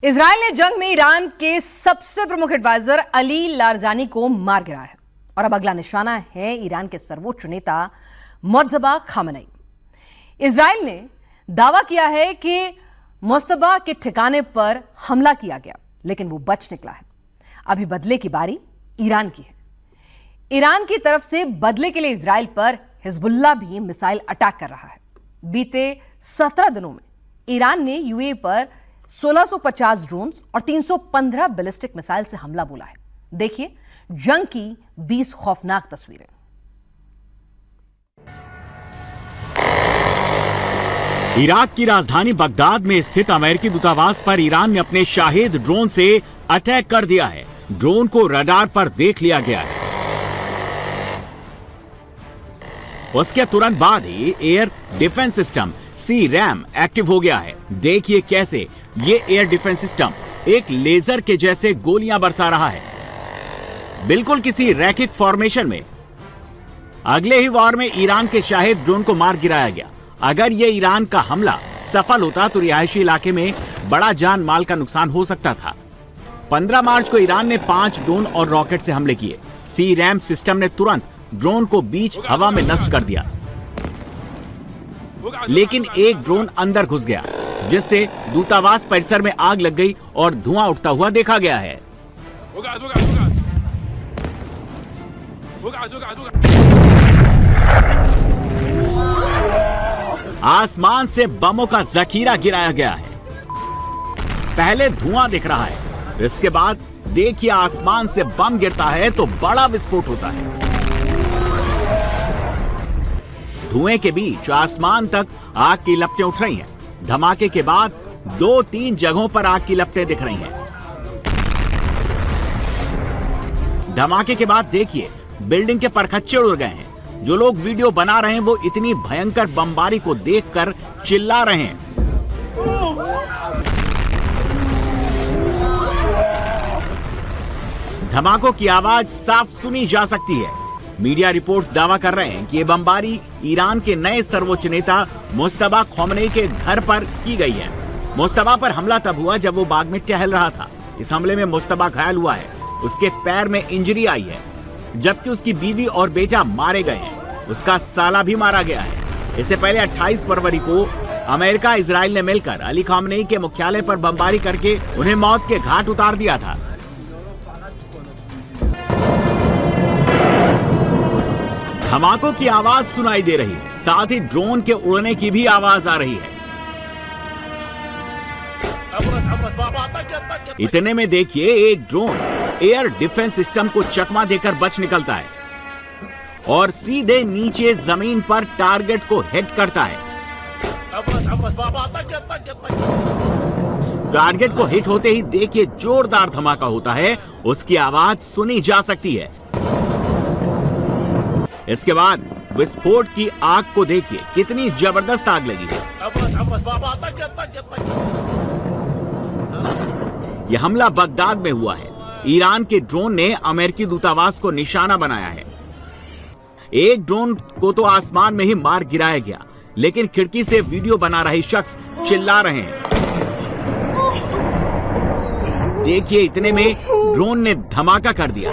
Israel ने जंग में ईरान के सबसे प्रमुख एडवाइजर अली लारजानी को मार गिराया है और अब अगला निशाना है ईरान के सर्वोच्च नेता मुज्तबा खामेनेई। इजराइल ने दावा किया है कि मुज्तबा के ठिकाने पर हमला किया गया, लेकिन वो बच निकला है। अभी बदले की बारी ईरान की है। ईरान की तरफ से बदले के लिए इजराइल पर हिजबुल्लाह भी मिसाइल अटैक कर रहा है। बीते 17 दिनों में ईरान ने यूएई पर 1650 ड्रोन्स और 315 बैलिस्टिक मिसाइल से हमला बोला है। देखिए जंग की 20 खौफनाक तस्वीरें। इराक की राजधानी बगदाद में स्थित अमेरिकी दूतावास पर ईरान ने अपने शाहिद ड्रोन से अटैक कर दिया है। ड्रोन को रडार पर देख लिया गया है। उसके तुरंत बाद ही एयर डिफेंस सिस्टम सी-रैम एक्टिव हो गया है। देखिए कैसे ये एयर डिफेंस सिस्टम एक लेजर के जैसे गोलियां बरसा रहा है, बिल्कुल किसी रैकेट फॉर्मेशन में। अगले ही वार में ईरान के शाहिद ड्रोन को मार गिराया गया। अगर ये ईरान का हमला सफल होता तो रिहायशी इलाके में बड़ा जान माल का नुकसान हो सकता था। 15 मार्च को ईरान ने 5 ड्रोन और रॉकेट से हमले किए। सी-रैम सिस्टम ने तुरंत ड्रोन को बीच हवा में नष्ट कर दिया, लेकिन एक ड्रोन अंदर घुस गया, जिससे दूतावास परिसर में आग लग गई और धुआं उठता हुआ देखा गया है। आसमान से बमों का जखीरा गिराया गया है। पहले धुआं दिख रहा है, इसके बाद देखिए आसमान से बम गिरता है तो बड़ा विस्फोट होता है। धुएं के बीच आसमान तक आग की लपटें उठ रही हैं। धमाके के बाद 2-3 जगहों पर आग की लपटें दिख रही हैं। धमाके के बाद देखिए बिल्डिंग के परखच्चे उड़ गए हैं। जो लोग वीडियो बना रहे हैं वो इतनी भयंकर बमबारी को देखकर चिल्ला रहे हैं। धमाकों की आवाज साफ सुनी जा सकती है। मीडिया रिपोर्ट्स दावा कर रहे हैं कि ये बमबारी ईरान के नए सर्वोच्च नेता मुज्तबा खामेनेई के घर पर की गई है। मुज्तबा पर हमला तब हुआ जब वो बाग में टहल रहा था। इस हमले में मुज्तबा घायल हुआ है। उसके पैर में इंजरी आई है, जबकि उसकी बीवी और बेटा मारे गए हैं। उसका साला भी मारा गया है। इससे पहले 28 फरवरी को अमेरिका इजराइल ने मिलकर अली खामेनेई के मुख्यालय पर बमबारी करके उन्हें मौत के घाट उतार दिया था। धमाकों की आवाज सुनाई दे रही है, साथ ही ड्रोन के उड़ने की भी आवाज आ रही है। इतने में देखिए एक ड्रोन एयर डिफेंस सिस्टम को चकमा देकर बच निकलता है और सीधे नीचे जमीन पर टारगेट को हिट करता है। टारगेट को हिट होते ही देखिए जोरदार धमाका होता है। उसकी आवाज सुनी जा सकती है। इसके बाद विस्फोट की आग को देखिए, कितनी जबरदस्त आग लगी है। यह हमला बगदाद में हुआ है। ईरान के ड्रोन ने अमेरिकी दूतावास को निशाना बनाया है। एक ड्रोन को तो आसमान में ही मार गिराया गया, लेकिन खिड़की से वीडियो बना रहे शख्स चिल्ला रहे हैं। देखिए इतने में ड्रोन ने धमाका कर दिया।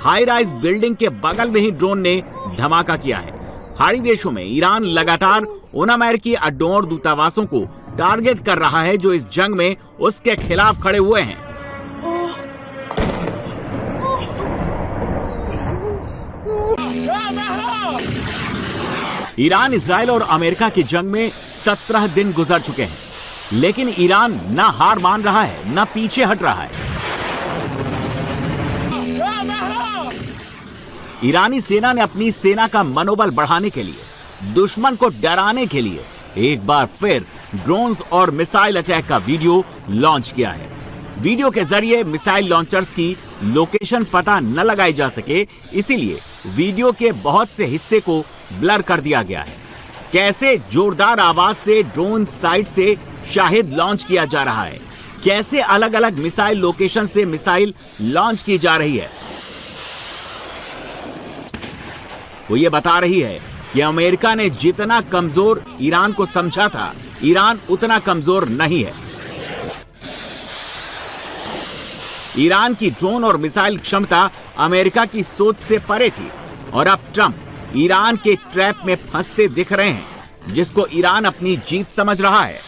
हाई राइज बिल्डिंग के बगल में ही ड्रोन ने धमाका किया है। खाड़ी देशों में ईरान लगातार उन अमेरिकी अड्डों और दूतावासों को टारगेट कर रहा है जो इस जंग में उसके खिलाफ खड़े हुए हैं। ईरान, इजराइल और अमेरिका की जंग में 17 दिन गुजर चुके हैं, लेकिन ईरान ना हार मान रहा है, ना पीछे हट रहा है। ईरानी सेना ने अपनी सेना का मनोबल बढ़ाने के लिए, दुश्मन को डराने के लिए एक बार फिर ड्रोन्स और मिसाइल अटैक का वीडियो लॉन्च किया है। वीडियो के जरिए मिसाइल लॉन्चर्स की लोकेशन पता न लगाई जा सके, इसीलिए वीडियो के बहुत से हिस्से को ब्लर कर दिया गया है। कैसे जोरदार आवाज से ड्रोन साइट से शाहिद लॉन्च किया जा रहा है, कैसे अलग अलग मिसाइल लोकेशन से मिसाइल लॉन्च की जा रही है, वो ये बता रही है कि अमेरिका ने जितना कमजोर ईरान को समझा था, ईरान उतना कमजोर नहीं है। ईरान की ड्रोन और मिसाइल क्षमता अमेरिका की सोच से परे थी और अब ट्रंप ईरान के ट्रैप में फंसते दिख रहे हैं, जिसको ईरान अपनी जीत समझ रहा है।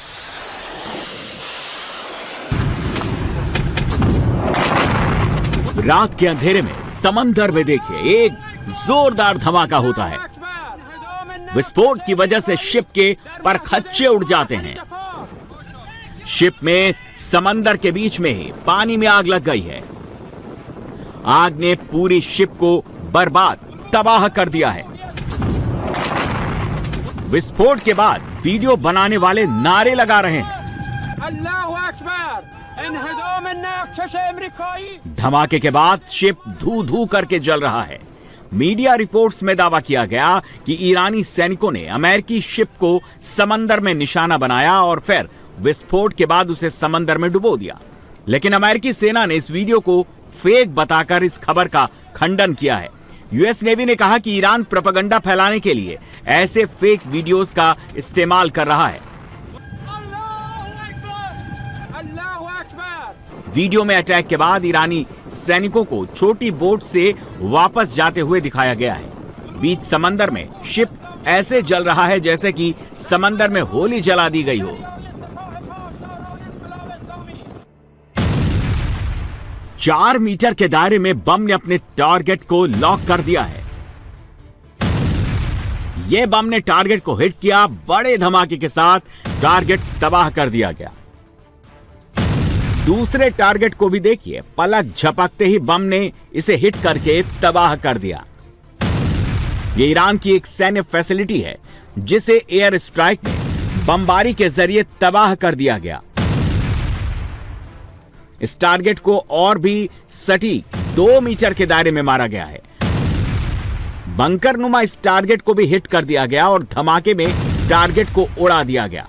रात के अंधेरे में समंदर में देखिए एक जोरदार धमाका होता है। विस्फोट की वजह से शिप के परखच्चे उड़ जाते हैं। शिप में समंदर के बीच में ही पानी में आग लग गई है। आग ने पूरी शिप को बर्बाद, तबाह कर दिया है। विस्फोट के बाद वीडियो बनाने वाले नारे लगा रहे हैं, धमाके के बाद शिप धू धू करके जल रहा है। मीडिया रिपोर्ट्स में दावा किया गया कि ईरानी सैनिकों ने अमेरिकी शिप को समंदर में निशाना बनाया और फिर विस्फोट के बाद उसे समंदर में डुबो दिया। लेकिन अमेरिकी सेना ने इस वीडियो को फेक बताकर इस खबर का खंडन किया है। यूएस नेवी ने कहा कि ईरान प्रोपेगेंडा फैलाने के लिए ऐसे फेक वीडियोस का इस्तेमाल कर रहा है। वीडियो में अटैक के बाद ईरानी सैनिकों को छोटी बोट से वापस जाते हुए दिखाया गया है। बीच समंदर में शिप ऐसे जल रहा है जैसे कि समंदर में होली जला दी गई हो। 4 मीटर के दायरे में बम ने अपने टारगेट को लॉक कर दिया है। यह बम ने टारगेट को हिट किया, बड़े धमाके के साथ टारगेट तबाह कर दिया गया। दूसरे टारगेट को भी देखिए, पलक झपकते ही बम ने इसे हिट करके तबाह कर दिया। यह ईरान की एक सैन्य फैसिलिटी है जिसे एयर स्ट्राइक में बमबारी के जरिए तबाह कर दिया गया। इस टारगेट को और भी सटीक 2 मीटर के दायरे में मारा गया है। बंकर नुमा इस टारगेट को भी हिट कर दिया गया और धमाके में टारगेट को उड़ा दिया गया।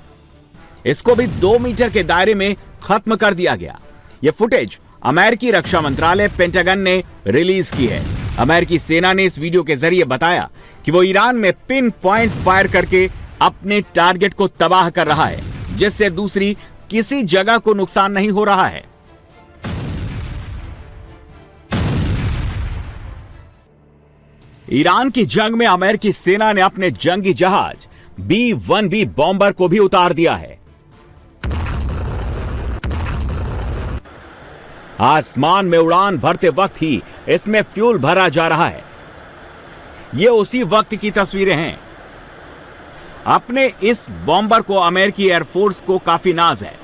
इसको भी 2 मीटर के दायरे में खत्म कर दिया गया। यह फुटेज अमेरिकी रक्षा मंत्रालय पेंटागन ने रिलीज की है। अमेरिकी सेना ने इस वीडियो के जरिए बताया कि वो ईरान में पिन पॉइंट फायर करके अपने टारगेट को तबाह कर रहा है, जिससे दूसरी किसी जगह को नुकसान नहीं हो रहा है। ईरान की जंग में अमेरिकी सेना ने अपने जंगी जहाज B-1B बॉम्बर को भी उतार दिया है। आसमान में उड़ान भरते वक्त ही इसमें फ्यूल भरा जा रहा है। ये उसी वक्त की तस्वीरें हैं। अपने इस बॉम्बर को अमेरिकी एयरफोर्स को काफी नाज है।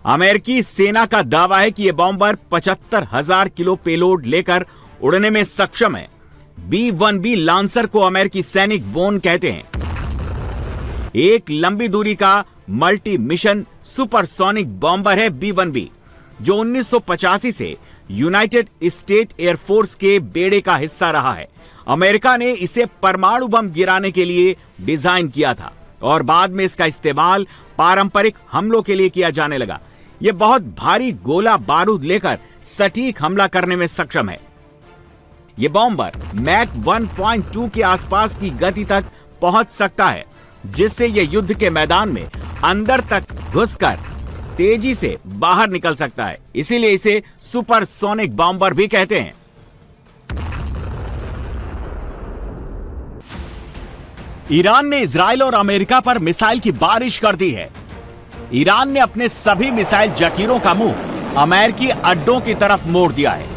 अमेरिकी सेना का दावा है कि यह बॉम्बर 75,000 किलो पेलोड लेकर उड़ने में सक्षम है। B-1B लांसर को अमेरिकी सैनिक बोन कहते हैं। एक लंबी दूरी का मल्टी मिशन सुपरसोनिक बॉम्बर है B-1B, जो 1985 से यूनाइटेड स्टेट एयरफोर्स के बेड़े का हिस्सा रहा है। अमेरिका ने इसे परमाणु बम गिराने के लिए डिजाइन किया था और बाद में इसका इस्तेमाल पारंपरिक हमलों के लिए किया जाने लगा। यह बहुत भारी गोला बारूद लेकर सटीक हमला करने में सक्षम है। यह बॉम्बर मैक 1.2 के आसपास की गति तक पहुंच सकता है, जिससे यह युद्ध के मैदान में अंदर तक घुसकर तेजी से बाहर निकल सकता है। इसीलिए इसे सुपरसोनिक बॉम्बर भी कहते हैं। ईरान ने इजराइल और अमेरिका पर मिसाइल की बारिश कर दी है। ईरान ने अपने सभी मिसाइल जखीरों का मुंह अमेरिकी अड्डों की तरफ मोड़ दिया है।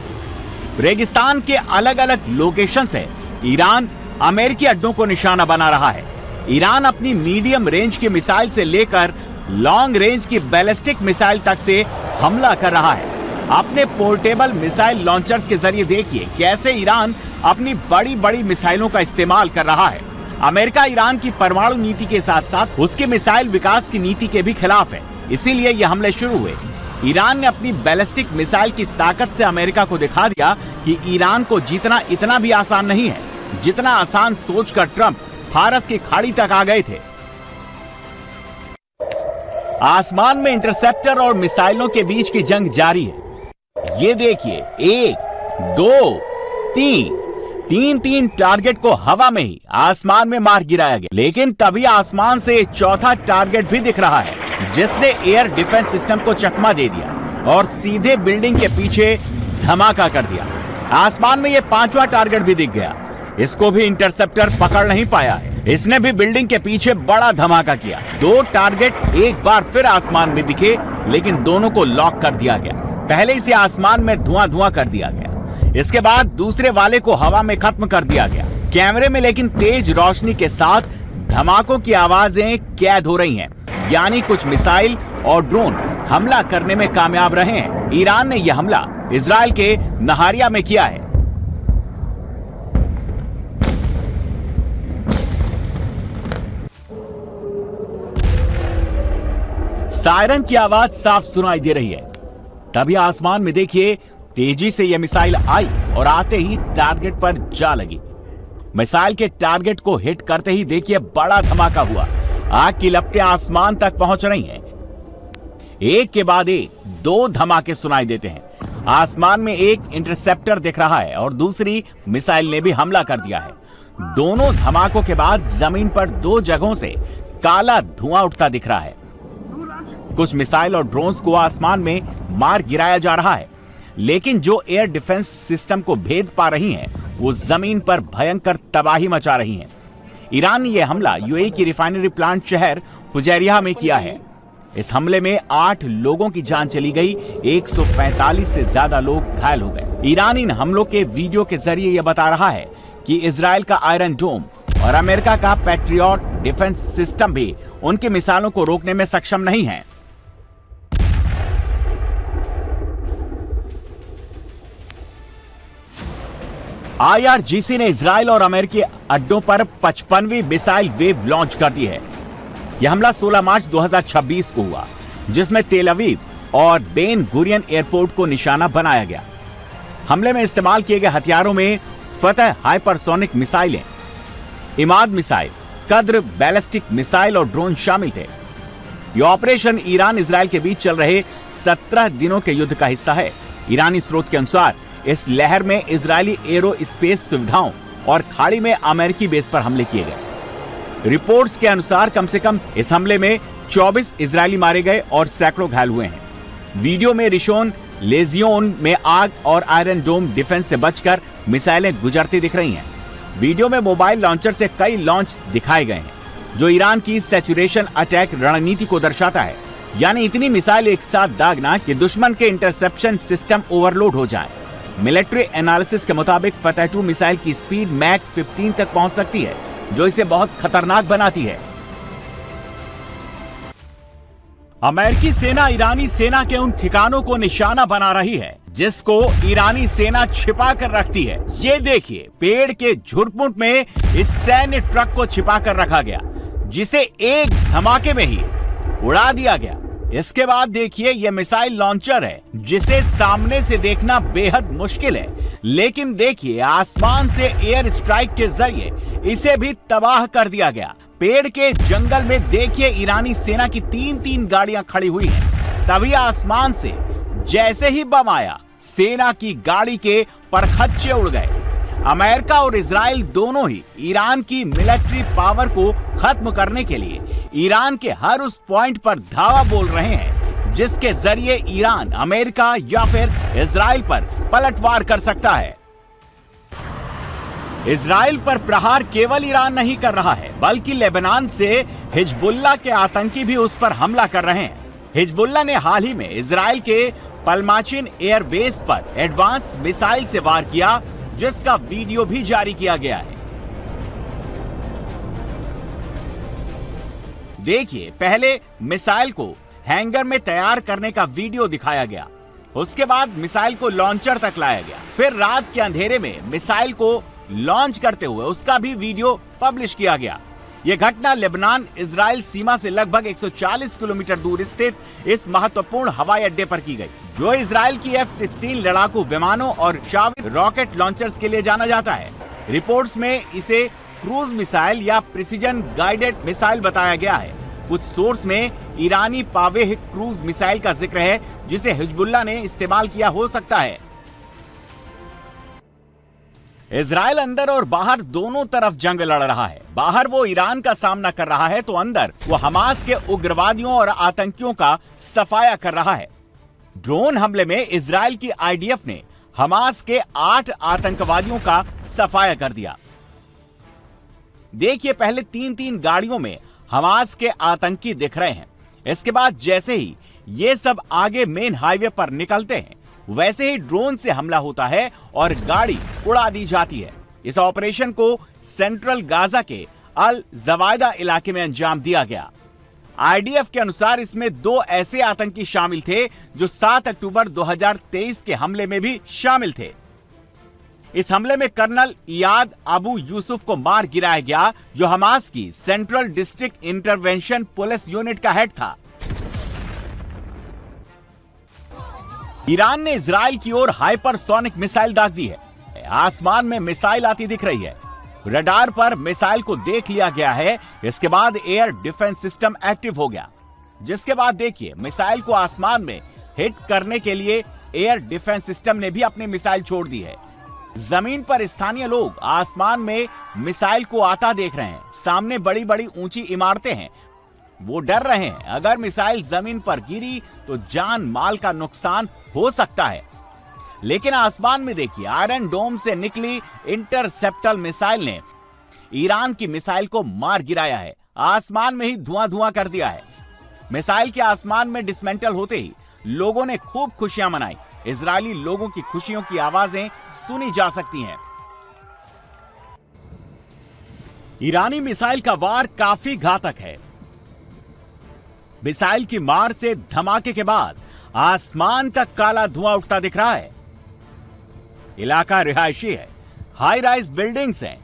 रेगिस्तान के अलग अलग लोकेशन से ईरान अमेरिकी अड्डों को निशाना बना रहा है। ईरान अपनी मीडियम रेंज की मिसाइल से लेकर लॉन्ग रेंज की बैलिस्टिक मिसाइल तक से हमला कर रहा है। अपने पोर्टेबल मिसाइल लॉन्चर्स के जरिए देखिए कैसे ईरान अपनी बड़ी बड़ी मिसाइलों का इस्तेमाल कर रहा है। अमेरिका ईरान की परमाणु नीति के साथ साथ उसके मिसाइल विकास की नीति के भी खिलाफ है, इसीलिए ये हमले शुरू हुए। ईरान ने अपनी बैलिस्टिक मिसाइल की ताकत से अमेरिका को दिखा दिया कि ईरान को जीतना इतना भी आसान नहीं है, जितना आसान सोचकर ट्रंप फारस की खाड़ी तक आ गए थे। आसमान में इंटरसेप्टर और मिसाइलों के बीच की जंग जारी है। ये देखिए 1, 2, 3, तीन टारगेट को हवा में ही आसमान में मार गिराया गया। लेकिन तभी आसमान से चौथा टारगेट भी दिख रहा है, जिसने एयर डिफेंस सिस्टम को चकमा दे दिया और सीधे बिल्डिंग के पीछे धमाका कर दिया। आसमान में ये पांचवा टारगेट भी दिख गया। इसको भी इंटरसेप्टर पकड़ नहीं पाया है। इसने भी बिल्डिंग के पीछे बड़ा धमाका किया। दो टारगेट एक बार फिर आसमान में दिखे, लेकिन दोनों को लॉक कर दिया गया। पहले इसे आसमान में धुआं कर दिया गया, इसके बाद दूसरे वाले को हवा में खत्म कर दिया गया। कैमरे में लेकिन तेज रोशनी के साथ धमाकों की आवाजें कैद हो रही हैं, यानी कुछ मिसाइल और ड्रोन हमला करने में कामयाब रहे हैं। ईरान ने यह हमला इजराइल के नहारिया में किया है। सायरन की आवाज साफ सुनाई दे रही है। तभी आसमान में देखिए तेजी से यह मिसाइल आई और आते ही टारगेट पर जा लगी। मिसाइल के टारगेट को हिट करते ही देखिए बड़ा धमाका हुआ। आग की लपटें आसमान तक पहुंच रही हैं। एक के बाद एक दो धमाके सुनाई देते हैं। आसमान में एक इंटरसेप्टर दिख रहा है और दूसरी मिसाइल ने भी हमला कर दिया है। दोनों धमाकों के बाद जमीन पर दो जगहों से काला धुआं उठता दिख रहा है। कुछ मिसाइल और ड्रोन्स को आसमान में मार गिराया जा रहा है, लेकिन जो एयर डिफेंस सिस्टम को भेद पा रही हैं, वो जमीन पर भयंकर तबाही मचा रही हैं। ईरान ने यह हमला यूएई की रिफाइनरी प्लांट शहर फुजैरिया में किया है। इस हमले में 8 लोगों की जान चली गई, 145 से ज्यादा लोग घायल हो गए। ईरान इन हमलों के वीडियो के जरिए यह बता रहा है कि इजराइल का आयरन डोम और अमेरिका का पैट्रियट डिफेंस सिस्टम भी उनकी मिसाइलों को रोकने में सक्षम नहीं है। IRGC ने इजराइल और अमेरिकी अड्डों पर 55वीं मिसाइल वेव लॉन्च कर दी है। यह हमला 16 मार्च 2026 को हुआ, जिसमें तेल अवीव और बेन गुरियन एयरपोर्ट को निशाना बनाया गया। हमले में इस्तेमाल किए गए हथियारों में फतह हाइपरसोनिक मिसाइलें, इमाद मिसाइल, कद्र बैलिस्टिक मिसाइल और ड्रोन शामिल थे। यह ऑपरेशन ईरान इजराइल के बीच चल रहे 17 दिनों के युद्ध का हिस्सा है। ईरानी स्रोत के अनुसार इस लहर में इजरायली एरो स्पेस सुविधाओं और खाड़ी में अमेरिकी बेस पर हमले किए गए। रिपोर्ट्स के अनुसार कम से कम इस हमले में 24 इजरायली मारे गए और सैकड़ों घायल हुए हैं। वीडियो में रिशोन लेजियोन में आग और आयरन डोम डिफेंस से बचकर मिसाइलें गुजरती दिख रही हैं। वीडियो में मोबाइल लॉन्चर से कई लॉन्च दिखाए गए हैं, जो ईरान की सैचुरेशन अटैक रणनीति को दर्शाता है, यानी इतनी मिसाइल एक साथ दागना कि दुश्मन के इंटरसेप्शन सिस्टम ओवरलोड हो जाए। मिलिट्री एनालिसिस के मुताबिक फतह 2 मिसाइल की स्पीड मैक 15 तक पहुंच सकती है, जो इसे बहुत खतरनाक बनाती है। अमेरिकी सेना ईरानी सेना के उन ठिकानों को निशाना बना रही है जिसको ईरानी सेना छिपा कर रखती है। ये देखिए, पेड़ के झुरमुट में इस सैन्य ट्रक को छिपा कर रखा गया, जिसे एक धमाके में ही उड़ा दिया गया। इसके बाद देखिए, यह मिसाइल लॉन्चर है, जिसे सामने से देखना बेहद मुश्किल है, लेकिन देखिए आसमान से एयर स्ट्राइक के जरिए इसे भी तबाह कर दिया गया। पेड़ के जंगल में देखिए ईरानी सेना की 3-3 गाड़ियां खड़ी हुई हैं। तभी आसमान से जैसे ही बम आया, सेना की गाड़ी के परखच्चे उड़ गए। अमेरिका और इजराइल दोनों ही ईरान की मिलिट्री पावर को खत्म करने के लिए ईरान के हर उस पॉइंट पर धावा बोल रहे हैं, जिसके जरिए ईरान अमेरिका या फिर इजराइल पर पलटवार कर सकता है। इजराइल पर प्रहार केवल ईरान नहीं कर रहा है, बल्कि लेबनान से हिजबुल्लाह के आतंकी भी उस पर हमला कर रहे हैं। हिजबुल्लाह ने हाल ही में इजराइल के पलमाचिन एयरबेस पर एडवांस मिसाइल से वार किया, जिसका वीडियो भी जारी किया गया है। देखिए, पहले मिसाइल को हैंगर में तैयार करने का वीडियो दिखाया गया, उसके बाद मिसाइल को लॉन्चर तक लाया गया, फिर रात के अंधेरे में मिसाइल को लॉन्च करते हुए उसका भी वीडियो पब्लिश किया गया। यह घटना लेबनान इजराइल सीमा से लगभग 140 किलोमीटर दूर स्थित इस महत्वपूर्ण हवाई अड्डे पर की गई, जो इजराइल की F-16 लड़ाकू विमानों और शाविद रॉकेट लॉन्चर्स के लिए जाना जाता है। रिपोर्ट्स में इसे क्रूज मिसाइल या प्रिसीजन गाइडेड मिसाइल बताया गया है। कुछ सोर्स में ईरानी पावेह क्रूज मिसाइल का जिक्र है, जिसे हिजबुल्लाह ने इस्तेमाल किया हो सकता है। इजराइल अंदर और बाहर दोनों तरफ जंग लड़ रहा है। बाहर वो ईरान का सामना कर रहा है तो अंदर वो हमास के उग्रवादियों और आतंकियों का सफाया कर रहा है। ड्रोन हमले में इजराइल की आईडीएफ ने हमास के 8 आतंकवादियों का सफाया कर दिया। देखिए, पहले 3-3 गाड़ियों में हमास के आतंकी दिख रहे हैं। इसके बाद जैसे ही ये सब आगे मेन हाईवे पर निकलते हैं, वैसे ही ड्रोन से हमला होता है और गाड़ी उड़ा दी जाती है। इस ऑपरेशन को सेंट्रल गाजा के अल जवायदा इलाके में अंजाम दिया गया। आईडीएफ के अनुसार इसमें 2 ऐसे आतंकी शामिल थे जो 7 अक्टूबर 2023 के हमले में भी शामिल थे। इस हमले में कर्नल इयाद अबू यूसुफ को मार गिराया गया, जो हमास की central district intervention police unit का हेड था। ईरान ने इजराइल की ओर हाइपरसोनिक मिसाइल दाग दी है। आसमान में मिसाइल आती दिख रही है। रडार पर मिसाइल को देख लिया गया है। इसके बाद एयर डिफेंस सिस्टम एक्टिव हो गया, जिसके बाद देखिए मिसाइल को आसमान में हिट करने के लिए एयर डिफेंस सिस्टम ने भी अपनी मिसाइल छोड़ दी है। जमीन पर स्थानीय लोग आसमान में मिसाइल को आता देख रहे हैं। सामने बड़ी बड़ी ऊंची इमारतें हैं। वो डर रहे हैं, अगर मिसाइल जमीन पर गिरी तो जान माल का नुकसान हो सकता है। लेकिन आसमान में देखिए, आयरन डोम से निकली इंटरसेप्टर मिसाइल ने ईरान की मिसाइल को मार गिराया है। आसमान में ही धुआं धुआं कर दिया है। मिसाइल के आसमान में डिसमेंटल होते ही लोगों ने खूब खुशियां मनाई। इजरायली लोगों की खुशियों की आवाजें सुनी जा सकती हैं। ईरानी मिसाइल का वार काफी घातक है। मिसाइल की मार से धमाके के बाद आसमान तक काला धुआं उठता दिख रहा है। इलाका रिहायशी है, हाई राइज बिल्डिंग्स हैं।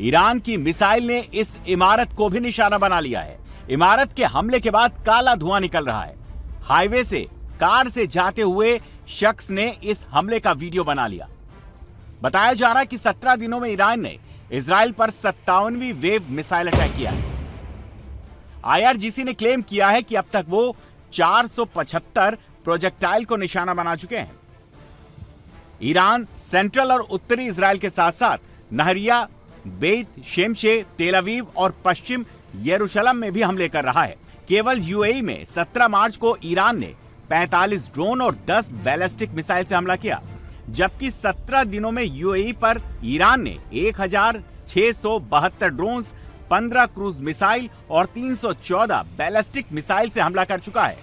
ईरान की मिसाइल ने इस इमारत को भी निशाना बना लिया है। इमारत के हमले के बाद काला धुआं निकल रहा है। हाईवे से कार से जाते हुए शख्स ने इस हमले का वीडियो बना लिया। बताया जा रहा है कि 17 दिनों में ईरान ने इजराइल पर 57वीं वेव मिसाइल अटैक किया है। आईआरजीसी ने क्लेम किया है कि अब तक वो 475 प्रोजेक्टाइल को निशाना बना चुके हैं। ईरान सेंट्रल और उत्तरी इजराइल के साथ साथ नहरिया, बेत शेमशे, तेल अवीव और पश्चिम यरूशलेम में भी हमले कर रहा है। केवल यूएई में 17 मार्च को ईरान ने 45 ड्रोन और 10 बैलिस्टिक मिसाइल से हमला किया, जबकि 17 दिनों में यूएई पर ईरान ने 1672 ड्रोन, 15 क्रूज मिसाइल और 314 बैलिस्टिक मिसाइल से हमला कर चुका है।